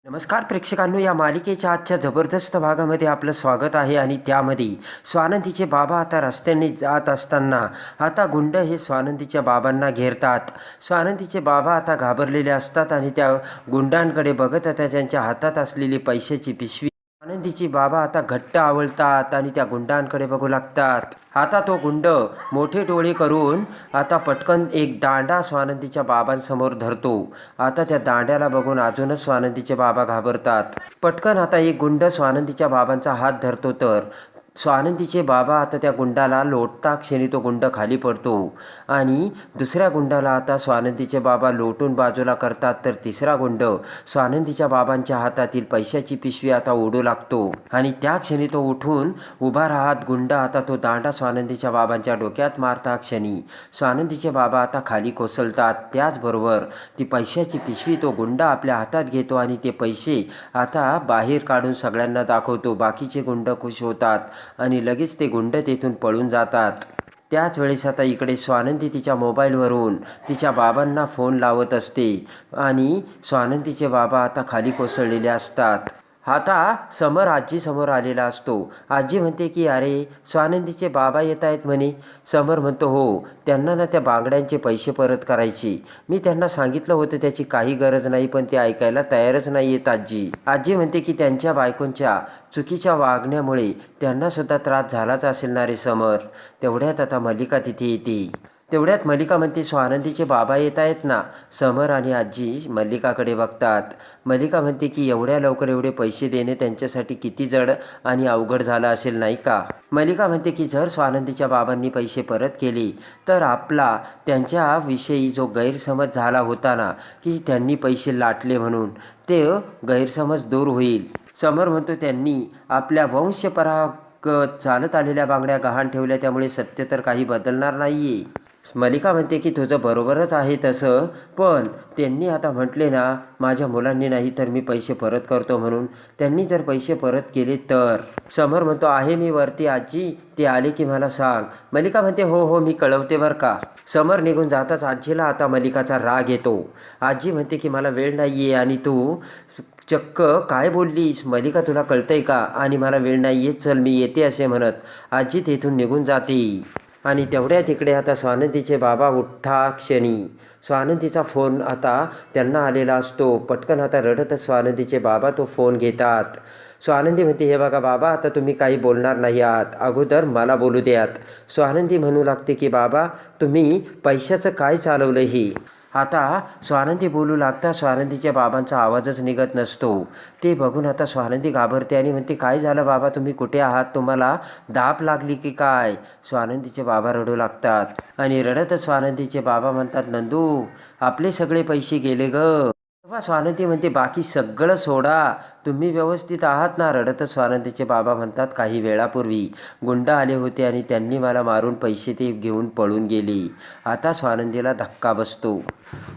नमस्कार प्रेक्षकांनो, या मालिकेच्या आजच्या जबरदस्त भागामध्ये आपलं स्वागत आहे. आणि त्यामध्ये स्वानंदीचे बाबा आता रस्त्याने जात असताना आता गुंड हे स्वानंदीच्या बाबांना घेरतात. स्वानंदीचे बाबा आता घाबरलेले असतात आणि त्या गुंडांकडे बघत आता त्यांच्या हातात असलेली पैशाची पिशवी स्वानंदीची बाबा आता घट्ट आवळतात आणि त्या गुंडांकडे बघू लागतात. आता तो गुंड मोठे डोळे करून आता पटकन एक दांडा स्वानंदीच्या बाबांसमोर धरतो. आता त्या दांड्याला बघून अजूनच स्वानंदीचे बाबा घाबरतात. पटकन आता एक गुंड स्वानंदीच्या बाबांचा हात धरतो, तर स्वानंदीचे बाबा आता त्या गुंडाला लोटता क्षणी तो गुंड खाली पडतो आणि दुसऱ्या गुंडाला आता स्वानंदीचे बाबा लोटून बाजूला करतात. तर तिसरा गुंड स्वानंदीच्या बाबांच्या हातातील पैशाची पिशवी आता ओढू लागतो आणि त्या क्षणी तो उठून उभा राहत गुंड आता तो दांडा स्वानंदीच्या बाबांच्या डोक्यात मारता क्षणी स्वानंदीचे बाबा आता खाली कोसळतात. त्याचबरोबर ती पैशाची पिशवी तो गुंड आपल्या हातात घेतो आणि ते पैसे आता बाहेर काढून सगळ्यांना दाखवतो. बाकीचे गुंड खुश होतात आणि लगेच ते गुंड तेथून पळून जातात. त्याच वेळेस आता इकडे स्वानंदी तिच्या मोबाईलवरून तिच्या बाबांना फोन लावत असते आणि स्वानंदीचे बाबा आता खाली कोसळलेले असतात. आता समर आजी समोर आलेला असतो. आजी म्हणते की अरे स्वानंदीचे बाबा येत आहेत म्हणे. समर म्हणतो हो, त्यांना ना त्या बांगड्यांचे पैसे परत करायचे. मी त्यांना सांगितलं होतं त्याची काही गरज नाही, पण ते ऐकायला तयारच नाही आहेत आजी. आजी म्हणते की त्यांच्या बायकोंच्या चुकीच्या वागण्यामुळे त्यांनासुद्धा त्रास झालाच असेल ना रे समर. तेवढ्यात आता मल्लिका तिथे येते. तेवढ्यात मल्लिका म्हणते स्वानंदीचे बाबा येत आहेत ना. समर आणि आजी मल्लिकाकडे बघतात. मल्लिका म्हणते की एवढ्या लवकर एवढे पैसे देणे त्यांच्यासाठी किती जड आणि अवघड झालं असेल नाही का. मल्लिका म्हणते की जर स्वानंदीच्या बाबांनी पैसे परत केले तर आपला त्यांच्याविषयी जो गैरसमज झाला होता ना की त्यांनी पैसे लाटले म्हणून, ते गैरसमज दूर होईल. समर म्हणतो त्यांनी आपल्या वंशपरंपरागत चालत आलेल्या बांगड्या गहाण ठेवल्या, त्यामुळे सत्य तर काही बदलणार नाही आहे. मल्लिका म्हणते की तुझं बरोबरच आहे तसं, पण त्यांनी आता म्हटले ना माझ्या मुलांनी नाही तर मी पैसे परत करतो म्हणून. त्यांनी जर पैसे परत केले तर. समर म्हणतो आहे मी वरती आजी, ते आले की मला सांग. मल्लिका म्हणते हो हो मी कळवते बरं का. समर निघून जाताच आजीला आता मल्लिकाचा राग येतो. आजी म्हणते की मला वेळ नाही आहे आणि तू चक्क काय बोललीस मल्लिका, तुला कळतंय का. आणि मला वेळ नाही आहे, चल मी येते असे म्हणत आजी तेथून निघून जाते. आणि तेवढ्या तिकडे आता स्वानंदीचे बाबा उठ्ठा क्षणी स्वानंदीचा फोन आता त्यांना आलेला असतो. पटकन आता रडतच स्वानंदीचे बाबा तो फोन घेतात. स्वानंदी म्हणते हे बघा बाबा, आता तुम्ही काही बोलणार नाही आहात, अगोदर मला बोलू द्यात. स्वानंदी म्हणू लागते की बाबा तुम्ही पैशाचं काय चालवलं हे. आता स्वानंदी बोलू लागता स्वानंदीच्या बाबांचा आवाजच निघत नसतो. ते बघून आता स्वानंदी घाबरते आणि म्हणते काय झालं बाबा, तुम्ही कुठे आहात, तुम्हाला दाप लागली की काय. स्वानंदीचे बाबा रडू लागतात आणि रडतच स्वानंदीचे बाबा म्हणतात नंदू आपले सगळे पैसे गेले ग. तेव्हा स्वानंदी म्हणते बाकी सगळं सोडा, तुम्ही व्यवस्थित आहात ना. रडतच स्वानंदीचे बाबा म्हणतात काही वेळापूर्वी गुंड आले होते आणि त्यांनी मला मारून पैसे ते घेऊन पळून गेले. आता स्वानंदीला धक्का बसतो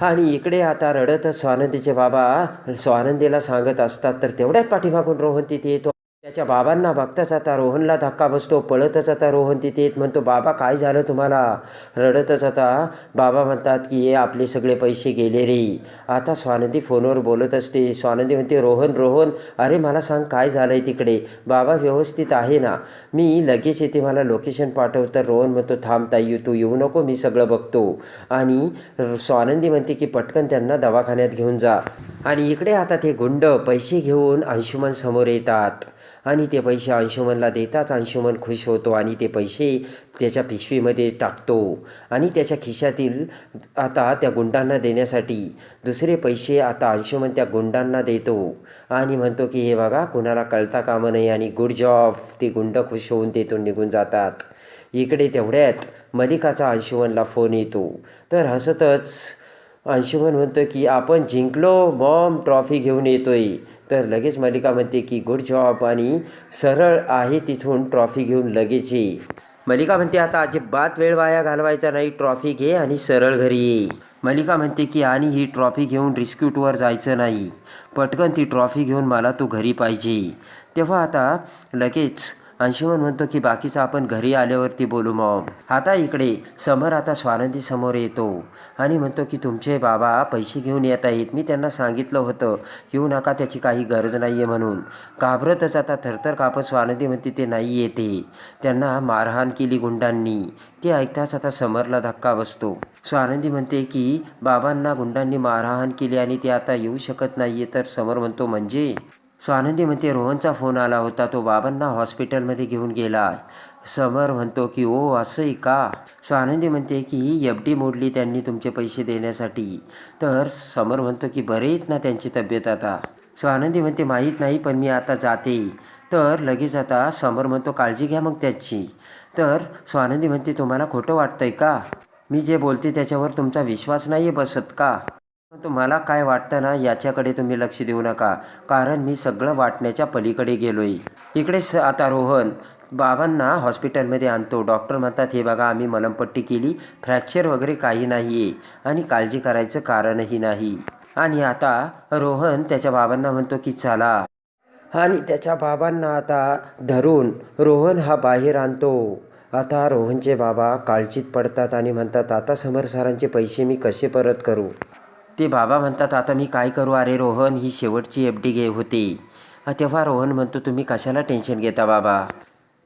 आणि इकडे आता रडतच स्वानंदीचे बाबा स्वानंदीला सांगत असतात. तर तेवढ्याच पाठीमागून रोहन तिथे येतो. त्याच्या बाबांना बघताच आता रोहनला धक्का बसतो. पळतच आता रोहन तिथे येत म्हणतो बाबा काय झालं तुम्हाला. रडतच आता बाबा म्हणतात की हे आपले सगळे पैसे गेले रे. आता स्वानंदी फोनवर बोलत असते. स्वानंदी म्हणते रोहन रोहन अरे मला सांग काय झालं आहे तिकडे. बाबा व्यवस्थित आहे ना, मी लगेच येते, मला लोकेशन पाठव. तर रोहन म्हणतो थांब ताई तू येऊ नको, मी सगळं बघतो. आणि स्वानंदी म्हणते की पटकन त्यांना दवाखान्यात घेऊन जा. आणि इकडे आता ते गुंड पैसे घेऊन अंशुमन समोर येतात आणि ते पैसे अंशुमनला देताच अंशुमन खुश होतो आणि ते पैसे त्याच्या पिशवीमध्ये टाकतो आणि त्याच्या खिशातील आता त्या गुंडांना देण्यासाठी दुसरे पैसे आता अंशुमन त्या गुंडांना देतो आणि म्हणतो की हे बघा कुणाला कळता कामा नये आणि गुड जॉब. ते गुंड खुश होऊन तेथून निघून जातात. इकडे तेवढ्यात मल्लिकाचा अंशुमनला फोन येतो. तर हसतच अंशुमन म्हणतो की आपण जिंकलो मॉम, ट्रॉफी घेऊन येतोय. तर लगेच मल्लिका म्हणते की गुड जॉब आणि सरळ आहे तिथून ट्रॉफी घेऊन लगेच ये. मल्लिका म्हणते आता अजिबात वेळ वाया घालवायचा नाही, ट्रॉफी घे आणि सरळ घरी ये. मल्लिका म्हणते की आणि ही ट्रॉफी घेऊन रिस्क्यू टूवर जायचं नाही, पटकन ती ट्रॉफी घेऊन मला तू घरी पाहिजे. तेव्हा आता लगेच अंशुमन म्हणतो की बाकीचं आपण घरी आल्यावरती बोलू मॉम. आता इकडे समर आता स्वानंदी समोर येतो आणि म्हणतो की तुमचे बाबा पैसे घेऊन येत आहेत. मी त्यांना सांगितलं होतं येऊ नका, त्याची काही गरज नाही आहे म्हणून. घाबरतच आता थरथर कापत स्वानंदी म्हणते ते नाही येते, त्यांना मारहाण केली गुंडांनी. ते ऐकताच आता समरला धक्का बसतो. स्वानंदी म्हणते की बाबांना गुंडांनी मारहाण केली आणि ते आता येऊ शकत नाही आहे. तर समर म्हणतो म्हणजे? स्वानंदी म्हणते रोहनचा फोन आला होता, तो बाबांना हॉस्पिटलमध्ये घेऊन गेला. समर म्हणतो की ओ असं आहे का. स्वानंदी म्हणते की FD मोडली त्यांनी तुमचे पैसे देण्यासाठी. तर समर म्हणतो की बरे आहेत ना त्यांची तब्येत आता. स्वानंदी म्हणते माहीत नाही पण मी आता जाते. तर लगेच आता समर म्हणतो काळजी घ्या मग त्याची. तर स्वानंदी म्हणते तुम्हाला खोटं वाटतंय का, मी जे बोलते त्याच्यावर तुमचा विश्वास नाही आहे बसत का. तुम्हाला काय वाटतं ना याच्याकडे तुम्ही लक्ष देऊ नका, कारण मी सगळं वाटण्याच्या पलीकडे गेलोय. इकडे आता रोहन बाबांना हॉस्पिटलमध्ये आणतो. डॉक्टर म्हणतात हे बघा आम्ही मलमपट्टी केली, फ्रॅक्चर वगैरे काही नाही आहे आणि काळजी करायचं कारणही नाही. आणि आता रोहन त्याच्या बाबांना म्हणतो की चला, आणि त्याच्या बाबांना आता धरून रोहन हा बाहेर आणतो. आता रोहनचे बाबा काळजीत पडतात आणि म्हणतात आता समर सरांचे पैसे मी कसे परत करू. ते बाबा म्हणतात आता मी काय करू, अरे रोहन ही शेवटची FD होती. तेव्हा रोहन म्हणतो तुम्ही कशाला टेन्शन घेता बाबा.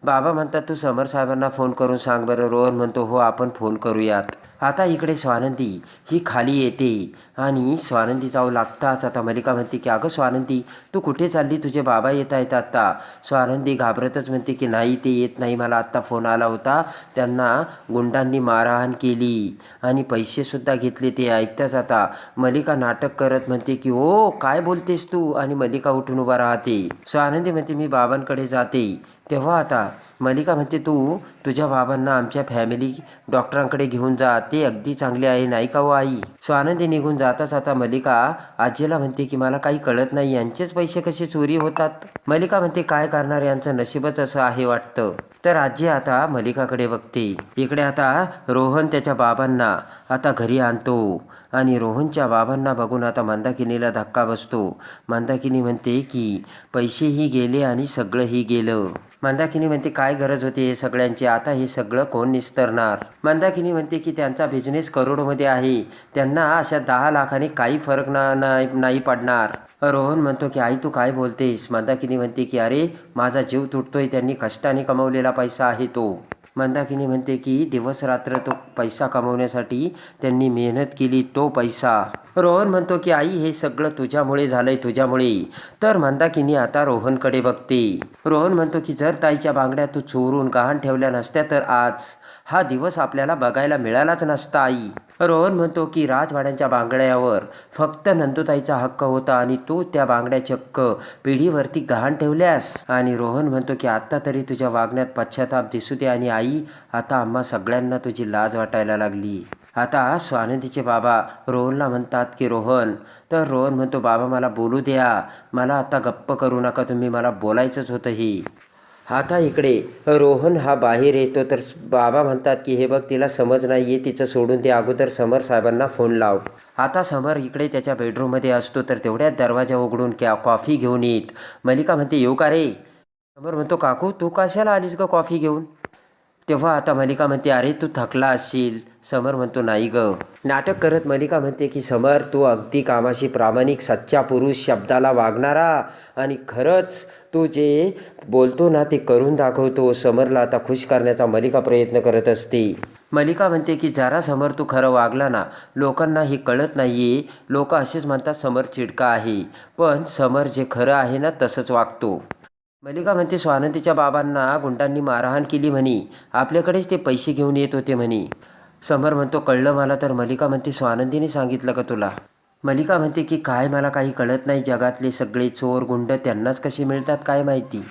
बाबा म्हणतात तू समर साहेबांना फोन करून सांग बरं. रोहन म्हणतो हो आपण फोन करूयात. आता इकडे स्वानंदी ही खाली येते आणि स्वानंदी जाऊ लागताच आता मलिका म्हणते की अगं स्वानंदी तू कुठे चालली, तुझे बाबा येत आहेत आत्ता. स्वानंदी घाबरतच म्हणते की नाही ते येत नाही, मला आत्ता फोन आला होता, त्यांना गुंडांनी मारहाण केली आणि पैसेसुद्धा घेतले. ते ऐकताच आता मलिका नाटक करत म्हणते की ओ काय बोलतेस तू, आणि मलिका उठून उभा राहते. स्वानंदी म्हणते मी बाबांकडे जाते. तेव्हा आता मलिका म्हणते तू तुझ्या बाबांना आमच्या फॅमिली डॉक्टरांकडे घेऊन जा, ते अगदी चांगले आहे नाही का हो आई. स्वानंदी निघून जाताच आता मलिका आजीला म्हणते की मला काही कळत नाही, यांचेच पैसे कसे चोरी होतात. मलिका म्हणते काय करणार, यांचं नशीबच असं आहे वाटतं. तर आजी आता मलिकाकडे बघते. इकडे आता रोहन त्याच्या बाबांना आता घरी आणतो आणि रोहनच्या बाबांना बघून आता मंदाकिनीला धक्का बसतो. मंदाकिनी म्हणते की पैसेही गेले आणि सगळंही गेलं. मंदाकिनी म्हणते काय गरज होती हे सगळ्यांची, आता हे सगळं कोण निस्तरणार. मंदाकिनी म्हणते की त्यांचा बिझनेस करोडमध्ये आहे, त्यांना अशा 10 लाखाने काही फरक नाही पडणार. रोहन म्हणतो की आई तू काय बोलतेस. मंदाकिनी म्हणते की अरे माझा जीव तुटतोय, त्यांनी कष्टाने कमवलेला पैसा आहे तो. मंदाकिनी म्हणते की दिवस रात्र तो पैसा कमवण्यासाठी त्यांनी मेहनत केली, तो पैसा. रोहन म्हणतो की आई हे सगळं तुझ्यामुळे झालंय, तुझ्यामुळे. तर मंदाकिनी आता रोहनकडे बघते. रोहन म्हणतो की जर ताईच्या बांगड्या तू चोरून गहाण ठेवल्या नसत्या तर आज हा दिवस आपल्याला बघायला मिळालाच नसता आई. रोहन म्हणतो की राजवाड्यांच्या बांगड्यावर फक्त नंदुताईचा हक्क होता आणि तू त्या बांगड्या चक्क पिढीवरती गहाण ठेवल्यास. आणि रोहन म्हणतो की आत्ता तरी तुझ्या वागण्यात पश्चाताप दिसू दे, आणि आई आता आम्हा सगळ्यांना तुझी लाज वाटायला लागली. आता स्वानंदीचे बाबा रोहनला म्हणतात की रोहन. तर रोहन म्हणतो बाबा मला बोलू द्या, मला आता गप्प करू नका तुम्ही, मला बोलायचंच होतं हे. आता इकडे रोहन हा बाहेर येतो. तर बाबा म्हणतात की हे बघ तिला समज नाही आहे, तिचं सोडून ते अगोदर समर साहेबांना फोन लाव. आता समर इकडे त्याच्या बेडरूममध्ये असतो. तर तेवढ्यात दरवाजा उघडून कॉफी घेऊन येत. मलिका म्हणते येऊ का रे. समर म्हणतो काकू तू कशाला आलीस ग कॉफी घेऊन. तेव्हा आता मलिका म्हणते अरे तू थकला असशील. समर म्हणतो नाही ग. नाटक करत मलिका म्हणते की समर तू अगदी कामाशी प्रामाणिक सच्चा पुरुष शब्दाला वागणारा आणि खरंच तू जे बोलतो ना ते करून दाखवतो. समरला आता खुश करण्याचा मलिका प्रयत्न करत असते. मलिका म्हणते की जरा समर तू खरं वागला ना, लोकांना हे कळत नाही आहे, लोक असेच म्हणतात समर चिडका आहे, पण समर जे खरं आहे ना तसंच वागतो. मलिका म्हणते स्वानंदीच्या बाबांना गुंडांनी मारहाण केली म्हणे, आपल्याकडेच ते पैसे घेऊन येत होते म्हणे. समर म्हणतो कळलं मला. तर मलिका म्हणते स्वानंदीने सांगितलं का तुला. मलिका म्हणते की काय मला काही कळत नाही, जगातले सगळे चोर गुंड त्यांनाच कसे मिळतात काय माहिती.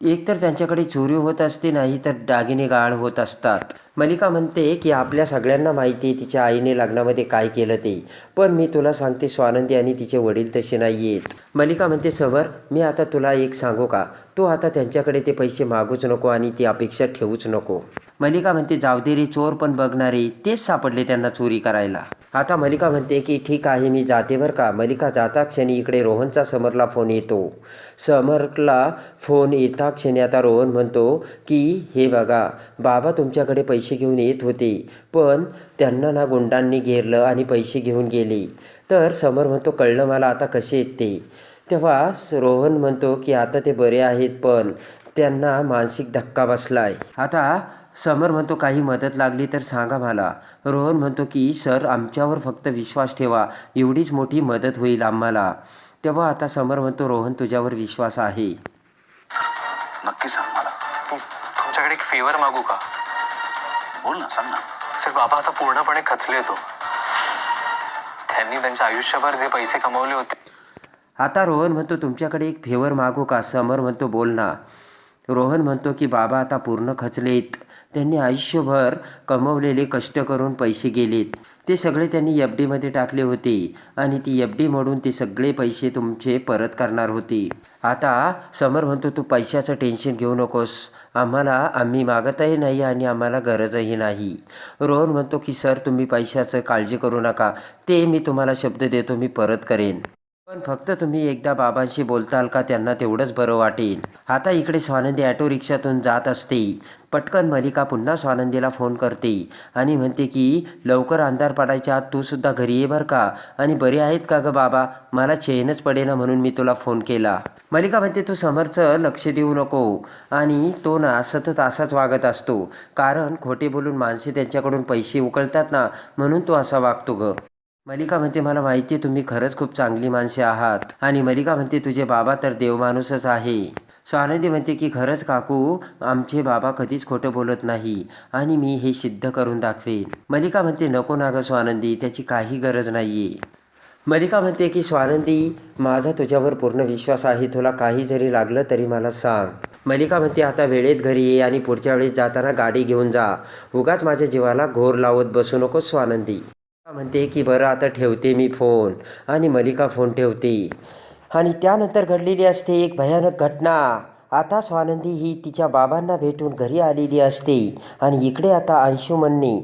एक तर त्यांच्याकडे चोरी होत असते, नाही तर दागिने गाळ होत असतात. मलिका म्हणते की आपल्या सगळ्यांना माहिती आहे तिच्या आईने लग्नामध्ये काय केलं ते, पण मी तुला सांगते स्वानंदी आणि तिचे वडील तसे नाही आहेत. मलिका म्हणते समर, मी आता तुला एक सांगू का, तू आता त्यांच्याकडे ते पैसे मागूच नको आणि ती अपेक्षा ठेवूच नको. मलिका म्हणते जाऊ दे रे, चोर पण बघणारे तेच सापडले त्यांना चोरी करायला. आता मलिका म्हणते की ठीक आहे मी जाते बरं का. मलिका जाता क्षणी इकडे रोहनचा समरला फोन येतो. समरला फोन येता क्षणी आता रोहन म्हणतो की हे बघा बाबा तुमच्याकडे पैसे घेऊन येत होते, पण त्यांना ना गुंडांनी घेरलं आणि पैसे घेऊन गेले. तर समर म्हणतो कळलं मला, आता कसे आहेत ते. तेव्हा रोहन म्हणतो की आता ते बरे आहेत, पण त्यांना मानसिक धक्का बसलाय. आता समर म्हणतो काही मदत लागली तर सांगा मला. रोहन म्हणतो की सर आमच्यावर फक्त विश्वास ठेवा, एवढीच मोठी मदत होईल आम्हाला. तेव्हा आता समर म्हणतो रोहन तुझ्यावर विश्वास आहे. नक्की सांग मला. तुमच्याकडे एक फेवर मागू का? बोल ना, सांग ना. सर बाबा आता पूर्णपणे खचले तो. त्यांनी त्यांच्या आयुष्यभर जे पैसे कमवले होते. आता रोहन म्हणतो तुमच्याकडे एक फेवर मागू का? समर म्हणतो बोल ना. रोहन म्हणतो की बाबा आता पूर्ण खचलेत, त्यांनी आयुष्यभर कमवलेले कष्ट करून पैसे गेलेत, ते सगळे त्यांनी एफ डीमध्ये टाकले होते आणि ती एफ डी मोडून ते सगळे पैसे तुमचे परत करणार होते. आता समर म्हणतो तू पैशाचं टेन्शन घेऊ नकोस, आम्ही मागतही नाही आणि आम्हाला गरजही नाही. रोहन म्हणतो की सर तुम्ही पैशाचं काळजी करू नका, ते मी तुम्हाला शब्द देतो मी परत करेन, पण फक्त तुम्ही एकदा बाबांशी बोलताल का, त्यांना तेवढंच बरं वाटेल. आता इकडे स्वानंदी ॲटो रिक्षातून जात असते. पटकन मलिका पुन्हा स्वानंदीला फोन करते आणि म्हणते की लवकर अंधार पडायच्या आत तू सुद्धा घरी ये बरं का, आणि बरे आहेत का गं बाबा, मला चैनच पडेना म्हणून मी तुला फोन केला. मलिका म्हणते तू समरचं लक्ष देऊ नको, आणि तो ना सतत असाच वागत असतो, कारण खोटे बोलून माणसे त्यांच्याकडून पैसे उकळतात ना, म्हणून तो असा वागतो गं. मलिका म्हणते मला माहिती आहे तुम्ही खरंच खूप चांगली माणसे आहात, आणि मलिका म्हणते तुझे बाबा तर देवमाणूसच आहे. स्वानंदी म्हणते की खरंच काकू आमचे बाबा कधीच खोटं बोलत नाही आणि मी हे सिद्ध करून दाखवेन. मलिका म्हणते नको ना गं स्वानंदी, त्याची काही गरज नाही आहे. मलिका म्हणते की स्वानंदी माझा तुझ्यावर पूर्ण विश्वास आहे, तुला काही जरी लागलं तरी मला सांग. मलिका म्हणते आता वेळेत घरी ये आणि पुढच्या वेळेस जाताना गाडी घेऊन जा, उगाच माझ्या जीवाला घोर लावत बसू नकोस स्वानंदी. म्हणते की बरं आता ठेवते मी फोन, आणि मलिका फोन ठेवते. आणि त्यानंतर घडलेली असते एक भयानक घटना. आता स्वानंदी ही तिच्या बाबांना भेटून घरी आलेली असते, आणि इकडे आता अंशुमनने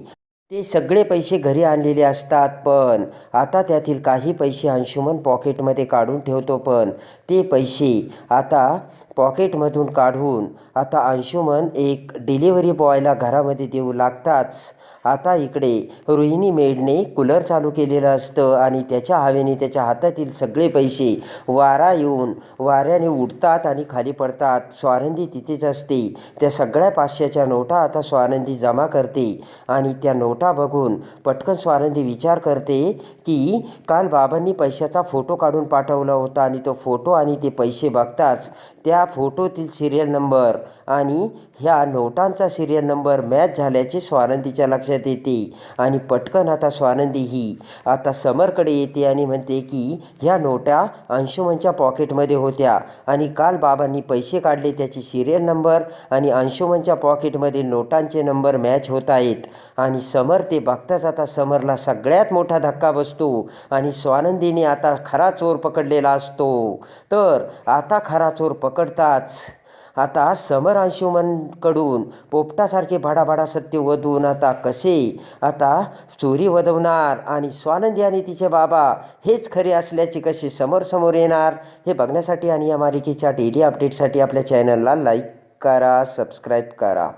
ते सगळे पैसे घरी आणलेले असतात, पण आता त्यातील काही पैसे अंशुमन पॉकेटमध्ये काढून ठेवतो, पण ते पैसे आता पॉकेटमधून काढून आता अंशुमन एक डिलिव्हरी बॉयला घरामध्ये देऊ लागताच आता इकडे रोहिणी मेडने कूलर चालू केलेलं असतं, आणि त्याच्या हवेने त्याच्या हातातील सगळे पैसे वारा येऊन वाऱ्याने उडतात आणि खाली पडतात. स्वानंदी तिथेच असते. त्या सगळ्या 500च्या नोटा आता स्वानंदी जमा करते, आणि त्या नोटा बघून पटकन स्वानंदी विचार करते की काल बाबांनी पैशाचा फोटो काढून पाठवला होता, आणि तो फोटो आणि ते पैसे बघताच त्या फोटोतील सिरियल नंबर आणि ह्या नोटांचा सिरियल नंबर मॅच झाल्याचे स्वानंदीच्या लक्षात येते. आणि पटकन आता स्वानंदी ही आता समरकडे येते आणि म्हणते की ह्या नोटा अंशुमनच्या पॉकेटमध्ये होत्या, आणि काल बाबांनी पैसे काढले त्याची सिरियल नंबर आणि अंशुमनच्या पॉकेटमध्ये नोटांचे नंबर मॅच होत आहेत. आणि समर ते बघताच आता समरला सगळ्यात मोठा धक्का बसतो, आणि स्वानंदीने आता खरा चोर पकडलेला असतो. तर आता खरा चोर पकडताच आता समर अंशुमनकडून पोपटासारखे भडाभडा सत्य वधून आता कसे आता चोरी वधवणार, आणि स्वानंदी आणि तिचे बाबा हेच खरे असल्याचे कसे समोर येणार, हे बघण्यासाठी आणि या मालिकेच्या डेली अपडेटसाठी आपल्या चॅनलला लाईक करा, सबस्क्राईब करा.